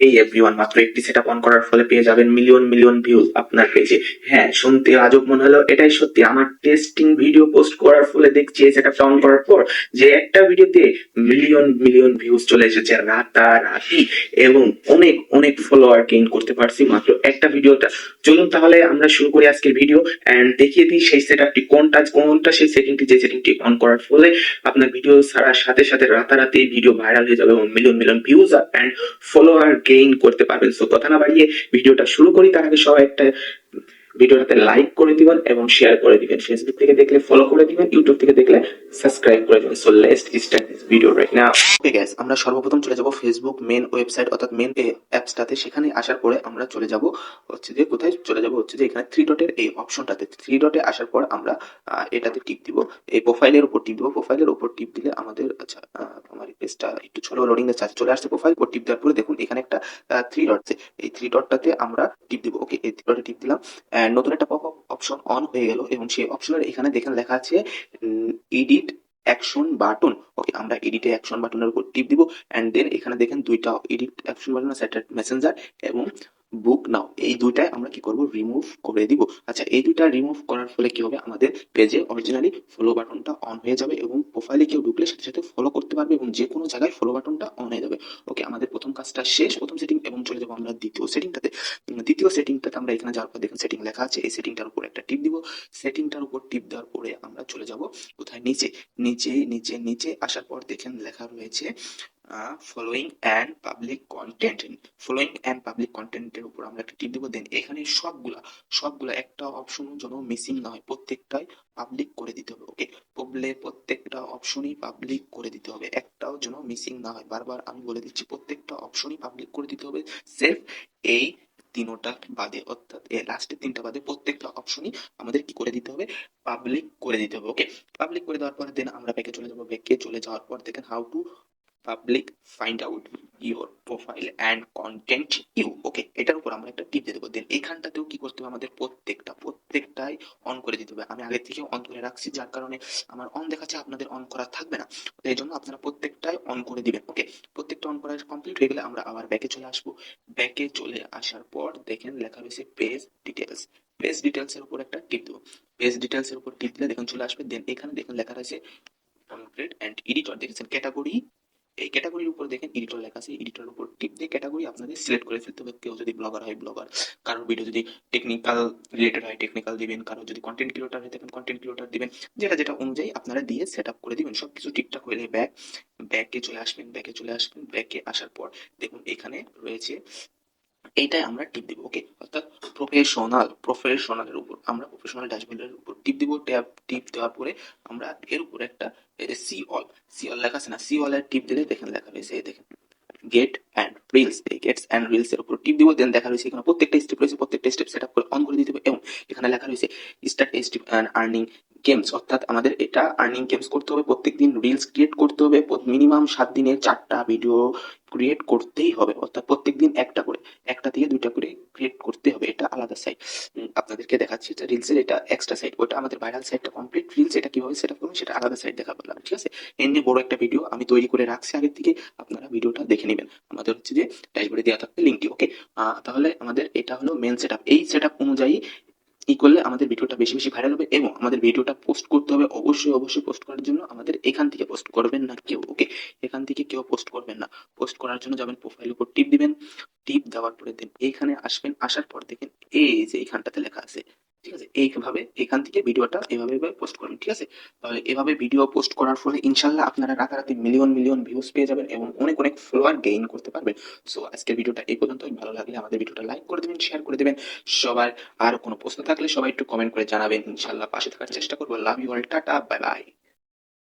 এই এভরিওয়ান, মাত্র একটি সেটআপ অন করার ফলে পেয়ে যাবেন মিলিয়ন মিলিয়ন ভিউজ আপনার পেজে। হ্যাঁ, শুনতে আজব মনে হলো, এটাই সত্যি। আমার টেস্টিং ভিডিও পোস্ট করার ফলে দেখছি এই সেটআপটা অন করার পর যে একটা ভিডিওতে মিলিয়ন মিলিয়ন ভিউজ চলে এসেছে রাতারাতি, এবং অনেক অনেক ফলোয়ার গেইন করতে পারছি মাত্র একটা ভিডিওটা। চলুন তাহলে আমরা শুরু করি আজকের ভিডিও এন্ড দেখিয়ে দিই সেই সেটআপটি কোনটা সেই সেটিংটি, যে সেটিংটি অন করার ফলে আপনার ভিডিও ছাড়ার সাথে সাথে রাতারাতি ভিডিও ভাইরাল হয়ে যাবে এবং million million views and follower gain করতে পারবেন। সো কথা না বাড়িয়ে ভিডিওটা শুরু করি। তার আগে সবাই একটা ভিডিওটাতে লাইক করে দিবেন এবং শেয়ার করে দিবেন। ফেসবুক থেকে দেখলে ফলো করে দিবেন, ইউটিউব থেকে দেখলে সাবস্ক্রাইব করে দিবেন। So let's start this video right now. Okay guys, আমরা সর্বপ্রথম চলে যাব ফেসবুক মেন ওয়েবসাইট অর্থাৎ মেন অ্যাপসটাতে। সেখানে আসার পরে আমরা চলে যাব হচ্ছে যে কোথায় চলে যাব হচ্ছে যে এখানে থ্রি ডটের এই অপশনটাতে। থ্রি ডটে আসার পর আমরা এটাতে টিপ দিব, এই প্রোফাইলের উপর টিপ দিব। প্রোফাইলের উপর টিপ দিলে আমাদের আচ্ছা আমার পেজটা একটু ছোট লোডিং এর চার্জ চলে আসছে। প্রোফাইল উপর টিপ দেওয়ার পরে দেখুন এখানে একটা থ্রি ডট আছে, এই থ্রি ডটটাতে আমরা টিপ দিব। ওকে, এই থ্রি ডটে টিপ দিলাম, নতুন একটা পপ আপ অপশন অন হয়ে গেল এবং সেই অপশনের এখানে দেখেন লেখা আছে এডিট অ্যাকশন বাটন। ওকে, আমরা এডিট অ্যাকশন বাটনের উপর টিপ দিব এন্ড দেন এখানে দেখেন দুইটা এডিট অ্যাকশন বাটন আছে, একটা মেসেঞ্জার এবং বুক নাও। এই দুইটাই আমরা কি করব, রিমুভ করে দিব। আচ্ছা, এই দুইটা রিমুভ করার ফলে কি হবে, আমাদের পেজে অরিজিনালি ফলো বাটনটা অন হয়ে যাবে এবং প্রোফাইলে কেউ ঢুকলে সাথে সাথে ফলো করতে পারবে এবং যে কোনো জায়গায় ফলো বাটনটা অন হয়ে যাবে। ওকে, আমাদের প্রথম কাজটা শেষ, প্রথম সেটিং, এবং চলে যাবো আমরা দ্বিতীয় সেটিংটাতে। দ্বিতীয় সেটিংটাতে আমরা এখানে যাওয়ার পর দেখেন সেটিং লেখা আছে, এই সেটিংটার উপর একটা টিপ দিব। সেটিংটার উপর টিপ দেওয়ার পরে আমরা চলে যাব কোথায়, নিচে। নিচে আসার পর দেখেন লেখা রয়েছে following and public content. Following and public কন্টেন্টের উপর আমরা একটা টিপ দিব। দেন এখানে সবগুলা একটা অপশন যেন মিসিং না হয়, প্রত্যেকটাই পাবলিক করে দিতে হবে। ওকে, প্রত্যেকটা অপশনই পাবলিক করে দিতে হবে, একটাও যেন মিসিং না হয়। বারবার আমি বলে দিচ্ছি, প্রত্যেকটা অপশনই পাবলিক করে দিতে হবে। সেলফ এই তিনোটা বাদে, অর্থাৎ লাস্টের তিনটা বাদে প্রত্যেকটা অপশনই আমাদের কি করে দিতে হবে, পাবলিক করে দিতে হবে। ওকে, পাবলিক করে দেওয়ার পরে দেন আমরা ব্যাকে চলে যাবো। ব্যাকে চলে যাওয়ার পর দেখেন how to public find out your profile and content you. Okay, এটার উপর আমরা একটা টিপ দিয়ে দেবো। দেন এখানটাতেও কি করতে হবে, আমাদের প্রত্যেকটাই অন করে দিতে হবে। আমি আগে থেকে অন করে রাখছি, যার কারণে আমার অন দেখাচ্ছে, আপনাদের অন করা থাকবে না। এই জন্য আপনারা প্রত্যেকটাই অন করে দিবেন। ওকে, প্রত্যেকটা অন করা কমপ্লিট হয়ে গেলে আমরা আবার ব্যাকে চলে আসবো। ব্যাকে চলে আসার পর দেখেন লেখা রয়েছে পেজ ডিটেলস। পেজ ডিটেলস এর উপর একটা টিপ দেবো। পেজ ডিটেলস এর উপর টিপ দিলে দেখেন চলে আসবে। দেন এখানে দেখেন লেখা রয়েছে কনক্রিট অ্যান্ড এডিটর, দেখেছেন ক্যাটাগরি। এই ক্যাটাগরির উপর দেখেন এডিটর লেখা আছে, এডিটরের উপর টিপ দিয়ে ক্যাটাগরি আপনাদের সিলেক্ট করে ফেলতে হবে। কেউ যদি ব্লগার হয় ব্লগার, কারোর ভিডিও যদি টেকনিক্যাল রিলেটেড হয় টেকনিক্যাল দিবেন, কারো যদি কন্টেন্ট ক্রিয়েটর হয় তখন কন্টেন্ট ক্রিয়েটর দিবেন, যেটা অনুযায়ী আপনারা দিয়ে সেট আপ করে দিবেন। সবকিছু ঠিকঠাক হলে ব্যাকে চলে আসবেন। ব্যাকে আসার পর দেখুন এখানে রয়েছে, এইটাই আমরা টিপ দিব। ওকে, অর্থাৎ প্রফেশনালের উপর আমরা প্রফেশনাল ড্যাশবোর্ডের উপর টিপ দিব। টিপ দেওয়ার পরে আমরা এর উপর একটা সি অল লেখা আছে না, সি অল এর টিপ দিলে দেখেন লেখা রয়েছে, এই দেখেন গেট অ্যান্ড রিলস। এই গেটস অ্যান্ড রিলস এর উপর টিপ দিব। দেন দেখা রয়েছে এখানে প্রত্যেকটা স্টেপ রয়েছে, প্রত্যেকটা স্টেপ সেট আপ করে অন করে দিতে হবে। এবং এখানে লেখা রয়েছে start step and earning games, অর্থাৎ আমাদের এটা আর্নিং গেমস করতে হবে। প্রত্যেকদিন রিলস ক্রিয়েট করতে হবে, মিনিমাম 7 দিনে 4টা ভিডিও ক্রিয়েট করতেই হবে, অর্থাৎ প্রত্যেকদিন একটা থেকে 2টা করে ক্রিয়েট করতে হবে। এটা আলাদা সাইট, আপনাদেরকে দেখাচ্ছি। এটা রিলসের, এটা এক্সট্রা সাইট। ওটা আমাদের ভাইরাল সাইটটা কমপ্লিট। রিলস এটা কিভাবে সেট আপ করবেন সেটা আলাদা সাইট দেখা বললাম, ঠিক আছে। এর নিয়ে বড় একটা ভিডিও আমি তৈরি করে রাখছি আগের থেকে, আপনারা ভিডিওটা দেখে নেবেন। আমাদের হচ্ছে যে ড্যাশবোর্ডে দেওয়া থাকবে লিঙ্কটি। ওকে, তাহলে আমাদের এটা হলো মেন সেট আপ। এই সেট আপ অনুযায়ী কি করলে আমাদের ভিডিওটা বেশি বেশি ভাইরাল হবে এবং আমাদের ভিডিওটা পোস্ট করতে হবে। অবশ্যই পোস্ট করার জন্য আমাদের এখান থেকে পোস্ট করবেন না কেউ। ওকে, এখান থেকে কেউ পোস্ট করবেন না। পোস্ট করার জন্য যাবেন প্রোফাইলের উপর টিপ দিবেন। টিপ দেওয়ার পরে দেন এইখানে আসবেন। আসার পর দেখেন এই যে এইখানটাতে লেখা আছে, ঠিক আছে, এইভাবে এখান থেকে ভিডিওটা এভাবে পোস্ট করবেন, ঠিক আছে। তাহলে এভাবে ভিডিও পোস্ট করার ফলে ইনশাল্লাহ আপনারা রাতারাতি মিলিয়ন মিলিয়ন ভিউজ পেয়ে যাবেন এবং অনেক অনেক ফলোয়ার গেইন করতে পারবেন। সো আজকের ভিডিওটা এই পর্যন্তই। ভালো লাগলে আমাদের ভিডিওটা লাইক করে দেবেন, শেয়ার করে দেবেন। সবার আর কোনো প্রশ্ন থাকলে সবাই একটু কমেন্ট করে জানাবেন, ইনশাল্লাহ পাশে থাকার চেষ্টা করবো। Love you all, tata, bye by.